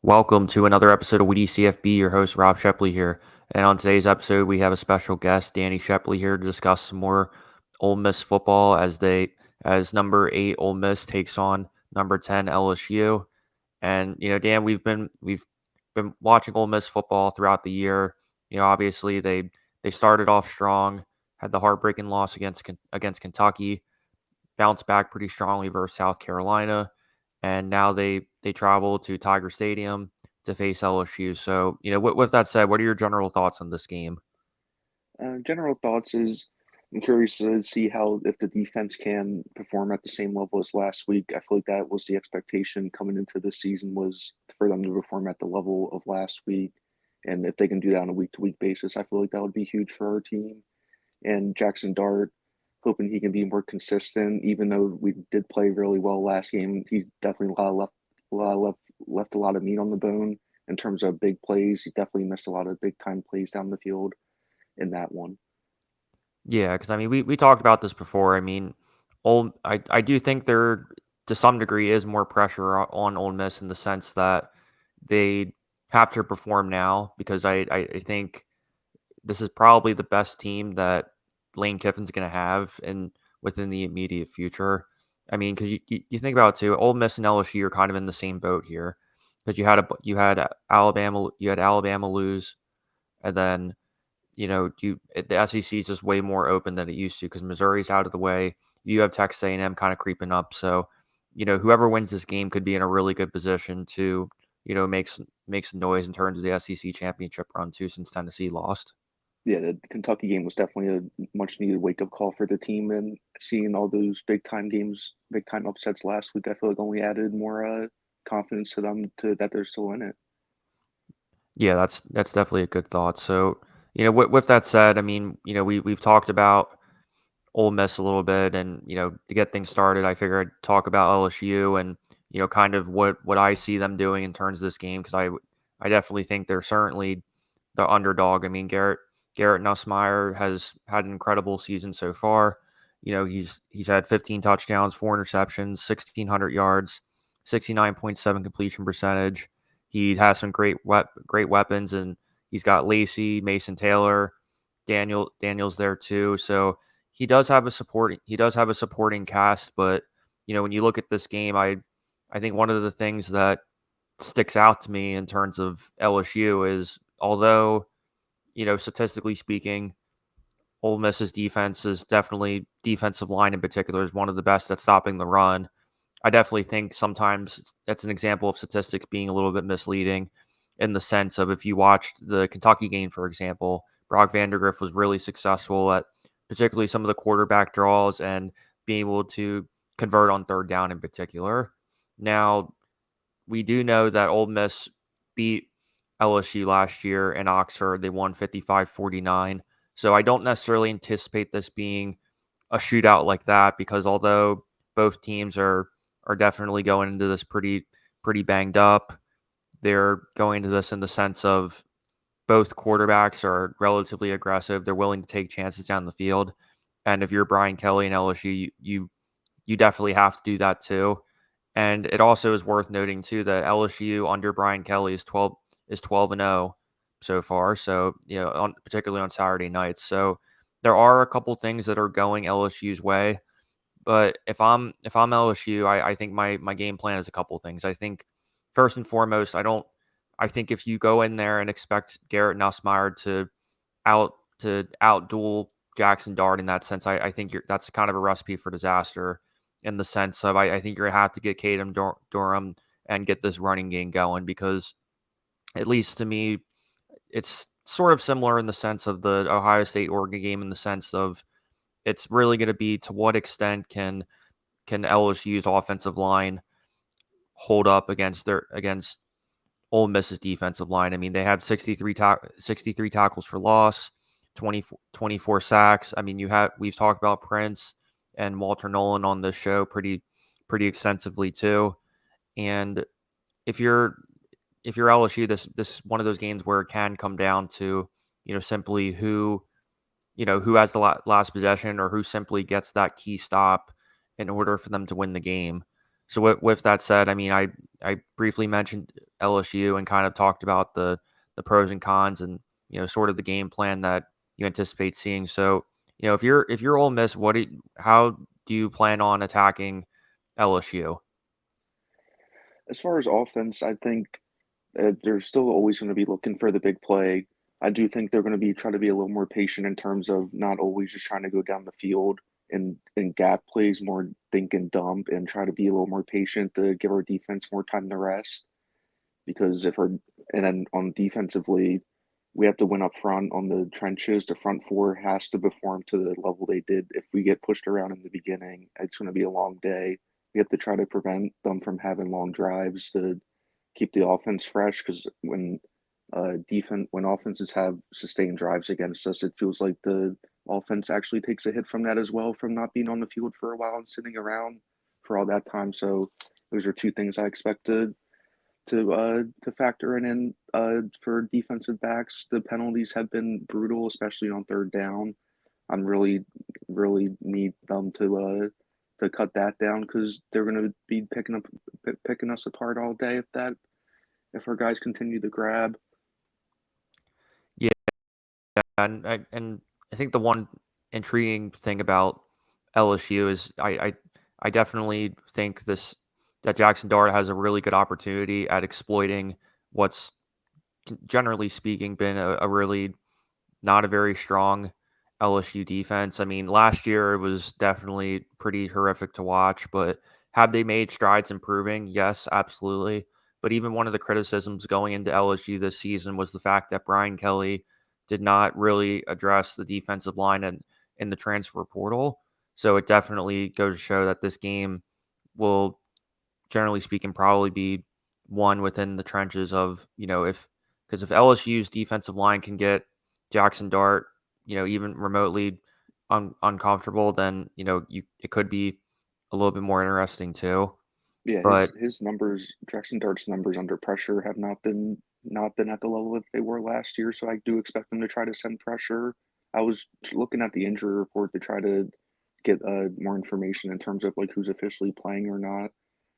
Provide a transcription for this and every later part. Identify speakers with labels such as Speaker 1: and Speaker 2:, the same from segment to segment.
Speaker 1: Welcome to another episode of Witty CFB. Your host Rob Sheply here, and on today's episode we have a special guest, Danny Sheply, here to discuss some more Ole Miss football as number 8 Ole Miss takes on number 10 LSU. And Dan, we've been watching Ole Miss football throughout the year. Obviously they started off strong, had the heartbreaking loss against Kentucky, bounced back pretty strongly versus South Carolina, and now they travel to Tiger Stadium to face LSU. So, with that said, what are your general thoughts on this game?
Speaker 2: General thoughts is I'm curious to see how if the defense can perform at the same level as last week. I feel like that was the expectation coming into this season was for them to perform at the level of last week. And if they can do that on a week to week basis, I feel like that would be huge for our team. And Jackson Dart, hoping he can be more consistent, even though we did play really well last game. He definitely left a lot of meat on the bone in terms of big plays. He definitely missed a lot of big time plays down the field in that one.
Speaker 1: Yeah, because I mean, we talked about this before. I mean, I do think there to some degree is more pressure on Ole Miss in the sense that they have to perform now because I think this is probably the best team that Lane Kiffin's going to have within the immediate future. I mean, because you think about it too, Ole Miss and LSU are kind of in the same boat here because you had Alabama lose, and then the SEC is just way more open than it used to because Missouri's out of the way. You have Texas A&M kind of creeping up, so whoever wins this game could be in a really good position to make some noise in terms of the SEC championship run too, since Tennessee lost.
Speaker 2: Yeah, the Kentucky game was definitely a much needed wake up call for the team, and seeing all those big time games, big time upsets last week, I feel like only added more confidence to them to that they're still in it.
Speaker 1: Yeah, that's definitely a good thought. So, with that said, I mean, we've talked about Ole Miss a little bit, and to get things started, I figured I'd talk about LSU and kind of what I see them doing in terms of this game because I definitely think they're certainly the underdog. I mean, Garrett Nussmeier has had an incredible season so far. He's had 15 touchdowns, 4 interceptions, 1,600 yards, 69.7 completion percentage. He has some great weapons, and he's got Lacey, Mason Taylor, Daniels there too. So he does have a supporting cast, but when you look at this game, I think one of the things that sticks out to me in terms of LSU is although statistically speaking, Ole Miss's defense is definitely defensive line in particular is one of the best at stopping the run. I definitely think sometimes that's an example of statistics being a little bit misleading in the sense of if you watched the Kentucky game, for example, Brock Vandergriff was really successful at particularly some of the quarterback draws and being able to convert on third down in particular. Now, we do know that Ole Miss beat LSU last year in Oxford. They won 55-49. So I don't necessarily anticipate this being a shootout like that because although both teams are definitely going into this pretty banged up, they're going into this in the sense of both quarterbacks are relatively aggressive. They're willing to take chances down the field. And if you're Brian Kelly and LSU, you definitely have to do that too. And it also is worth noting too that LSU under Brian Kelly is 12 and 0 so far. So particularly on Saturday nights. So there are a couple things that are going LSU's way. But if I'm LSU, I think my game plan is a couple things. I think first and foremost, I think if you go in there and expect Garrett Nussmeier to outduel Jackson Dart in that sense, I think that's kind of a recipe for disaster in the sense of I think you're gonna have to get Caden Durham and get this running game going because at least to me, it's sort of similar in the sense of the Ohio State Oregon game in the sense of it's really going to be to what extent can LSU's offensive line hold up against Ole Miss's defensive line. I mean, they have 63 tackles for loss, 24 sacks. I mean, we've talked about Prince and Walter Nolen on this show pretty extensively too. And if you're if you're LSU, this is one of those games where it can come down to simply who has the last possession or who simply gets that key stop in order for them to win the game. So with that said, I mean, I briefly mentioned LSU and kind of talked about the pros and cons and sort of the game plan that you anticipate seeing. So if you're Ole Miss, how do you plan on attacking LSU?
Speaker 2: As far as offense, I think they're still always going to be looking for the big play. I do think they're going to be try to be a little more patient in terms of not always just trying to go down the field and gap plays, more think and dump, and try to be a little more patient to give our defense more time to rest. Because if we're and then on defensively, we have to win up front on the trenches. The front four has to perform to the level they did. If we get pushed around in the beginning, it's going to be a long day. We have to try to prevent them from having long drives to keep the offense fresh. Because when offenses have sustained drives against us, it feels like the offense actually takes a hit from that as well, from not being on the field for a while and sitting around for all that time. So those are two things I expected to factor in for defensive backs. The penalties have been brutal, especially on third down. I'm really need them to cut that down because they're going to be picking us apart all day if our guys continue to grab.
Speaker 1: Yeah, and I think the one intriguing thing about LSU is I definitely think this that Jackson Dart has a really good opportunity at exploiting what's generally speaking been a really not a very strong LSU defense. I mean, last year it was definitely pretty horrific to watch, but have they made strides improving? Yes, absolutely. But even one of the criticisms going into LSU this season was the fact that Brian Kelly did not really address the defensive line and in the transfer portal. So it definitely goes to show that this game will, generally speaking, probably be won within the trenches of, if LSU's defensive line can get Jackson Dart, even remotely uncomfortable, then, it could be a little bit more interesting too.
Speaker 2: Yeah,
Speaker 1: But
Speaker 2: his numbers, Jackson Dart's numbers under pressure have not been at the level that they were last year. So I do expect them to try to send pressure. I was looking at the injury report to try to get more information in terms of like who's officially playing or not.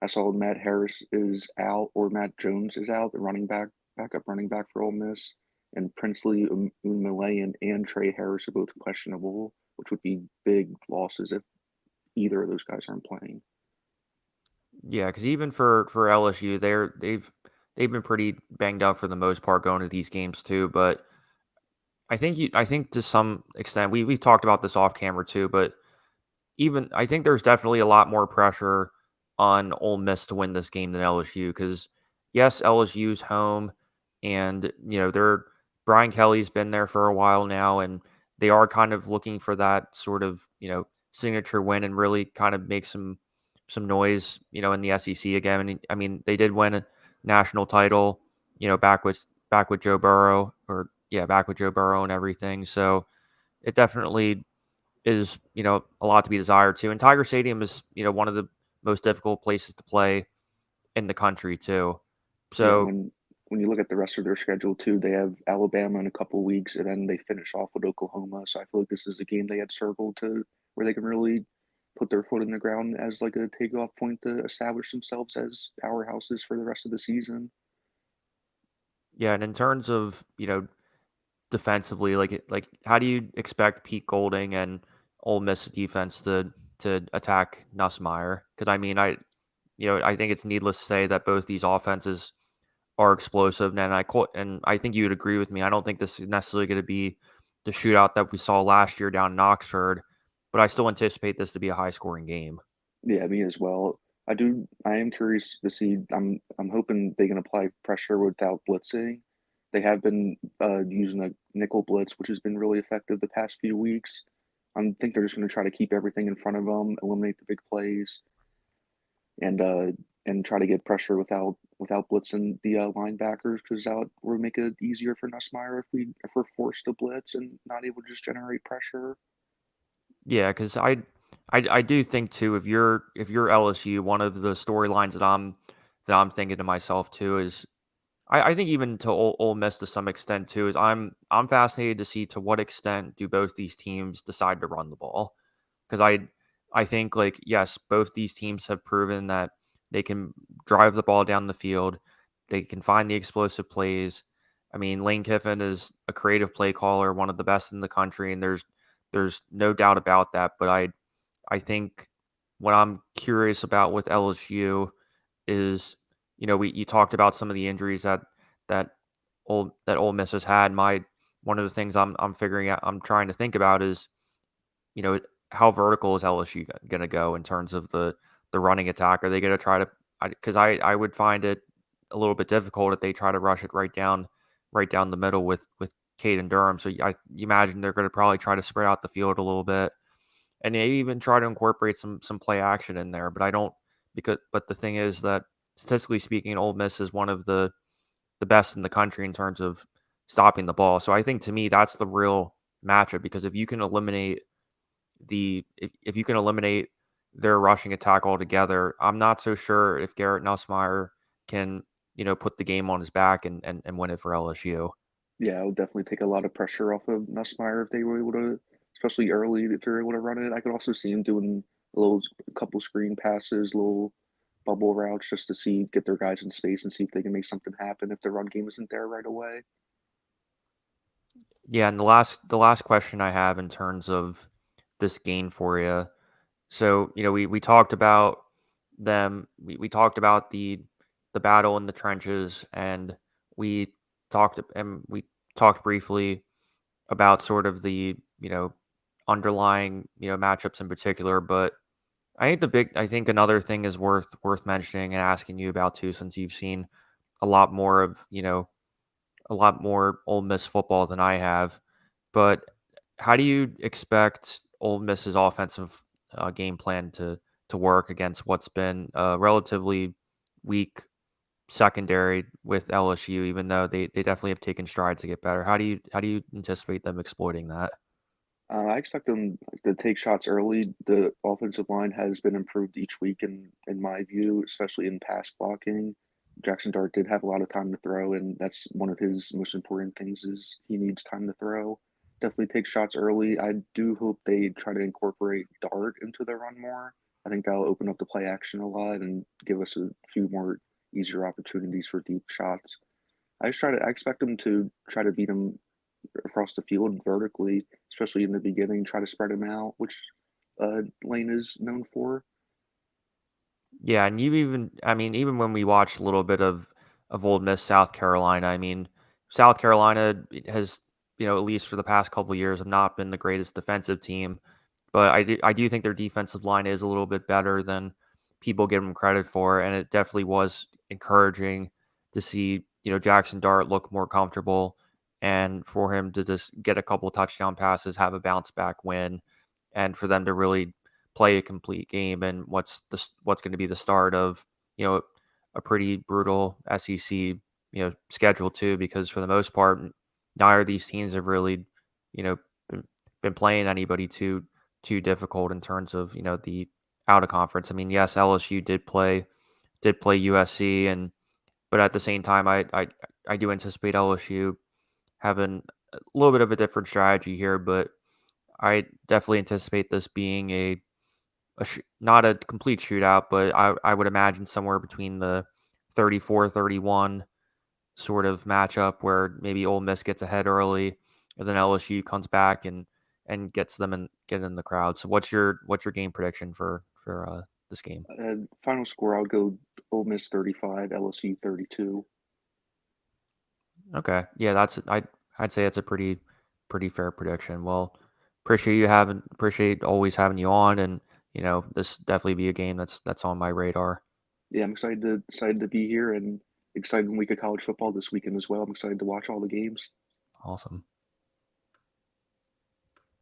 Speaker 2: I saw Matt Harris is out or Matt Jones is out, the backup running back for Ole Miss, and Princely, Nolen, and Trey Harris are both questionable, which would be big losses if either of those guys aren't playing.
Speaker 1: yeah, because even for LSU, they've been pretty banged up for the most part going to these games too. But I think to some extent we've talked about this off camera too, but even I think there's definitely a lot more pressure on Ole Miss to win this game than LSU because yes, LSU's home, and they're Brian Kelly's been there for a while now, and they are kind of looking for that sort of signature win and really kind of make some noise in the SEC again. And I mean, they did win a national title, back with Joe Burrow, or yeah, back with Joe Burrow and everything. So it definitely is, a lot to be desired too. And Tiger Stadium is, one of the most difficult places to play in the country too.
Speaker 2: Yeah,
Speaker 1: So
Speaker 2: when you look at the rest of their schedule too, they have Alabama in a couple weeks, and then they finish off with Oklahoma. So I feel like this is a game they had circled to where they can really put their foot in the ground as like a takeoff point to establish themselves as powerhouses for the rest of the season.
Speaker 1: yeah, and in terms of, defensively, like how do you expect Pete Golding and Ole Miss defense to attack Nussmeier? Because I mean, I think it's needless to say that both these offenses are explosive, and I think you would agree with me. I don't think this is necessarily going to be the shootout that we saw last year down in Oxford, but I still anticipate this to be a high scoring game.
Speaker 2: Yeah, me as well. I am curious to see. I'm hoping they can apply pressure without blitzing. They have been using a nickel blitz, which has been really effective the past few weeks. I think they're just going to try to keep everything in front of them, eliminate the big plays, and uh, and try to get pressure without blitzing the linebackers because that will make it easier for Nussmeier if we're forced to blitz and not able to just generate pressure.
Speaker 1: Yeah, because I do think too, if you're LSU, one of the storylines that I'm thinking to myself too is I think even to Ole Miss to some extent too is I'm fascinated to see to what extent do both these teams decide to run the ball, because I think, like, yes, both these teams have proven that They can drive the ball down the field. They can find the explosive plays. I mean, Lane Kiffin is a creative play caller, one of the best in the country, and there's no doubt about that. But I think what I'm curious about with LSU is, you talked about some of the injuries that Ole Miss has had. One of the things I'm trying to think about is, you know, how vertical is LSU going to go in terms of the running attack? Are they going to try to? Because I would find it a little bit difficult if they try to rush it right down the middle with Caden Durham. So you imagine they're going to probably try to spread out the field a little bit, and maybe even try to incorporate some play action in there. But I don't but the thing is that statistically speaking, Ole Miss is one of the best in the country in terms of stopping the ball. So I think to me that's the real matchup, because if you can eliminate if you can eliminate their rushing attack altogether, I'm not so sure if Garrett Nussmeier can, put the game on his back and win it for LSU.
Speaker 2: Yeah, it would definitely take a lot of pressure off of Nussmeier if they were able to, especially early, if they're able to run it. I could also see him doing a couple screen passes, little bubble routes just to get their guys in space and see if they can make something happen if the run game isn't there right away.
Speaker 1: Yeah, and the last question I have in terms of this game for you. So, we talked about we talked about the battle in the trenches, and we we talked briefly about sort of the, underlying, matchups in particular. But I think another thing is worth mentioning and asking you about too, since you've seen a lot more of, a lot more Ole Miss football than I have. But how do you expect Ole Miss's offensive game plan to work against what's been a relatively weak secondary with LSU, even though they definitely have taken strides to get better? How do you anticipate them exploiting that?
Speaker 2: I expect them to take shots early. The offensive line has been improved each week, in my view, especially in pass blocking. Jackson Dart did have a lot of time to throw, and that's one of his most important things is he needs time to throw. Definitely take shots early. I do hope they try to incorporate Dart into their run more. I think that'll open up the play action a lot and give us a few more easier opportunities for deep shots. I expect them to try to beat them across the field vertically, especially in the beginning, try to spread him out, which Lane is known for.
Speaker 1: Yeah, and I mean, even when we watched a little bit of Ole Miss, South Carolina, I mean, South Carolina has, at least for the past couple of years, have not been the greatest defensive team. But I do think their defensive line is a little bit better than people give them credit for, and it definitely was encouraging to see, Jackson Dart look more comfortable, and for him to just get a couple touchdown passes, have a bounce back win, and for them to really play a complete game, and what's going to be the start of, you know a pretty brutal SEC, schedule too, because for the most part neither of these teams have really, you know been, been playing anybody too difficult in terms of, the out of conference. I mean, yes, LSU did play USC, and but at the same time, I do anticipate LSU having a little bit of a different strategy here, but I definitely anticipate this being not a complete shootout, but I would imagine somewhere between the 34-31 sort of matchup, where maybe Ole Miss gets ahead early, and then LSU comes back and gets them and get in the crowd. So what's your game prediction for this game?
Speaker 2: Final score, I would go Ole Miss 35, LSU 32.
Speaker 1: Okay, yeah, I'd say it's a pretty fair prediction. Well, appreciate always having you on, and this definitely be a game that's on my radar.
Speaker 2: Yeah, I'm excited to be here and excited week of college football this weekend as well. I'm excited to watch all the games.
Speaker 1: Awesome.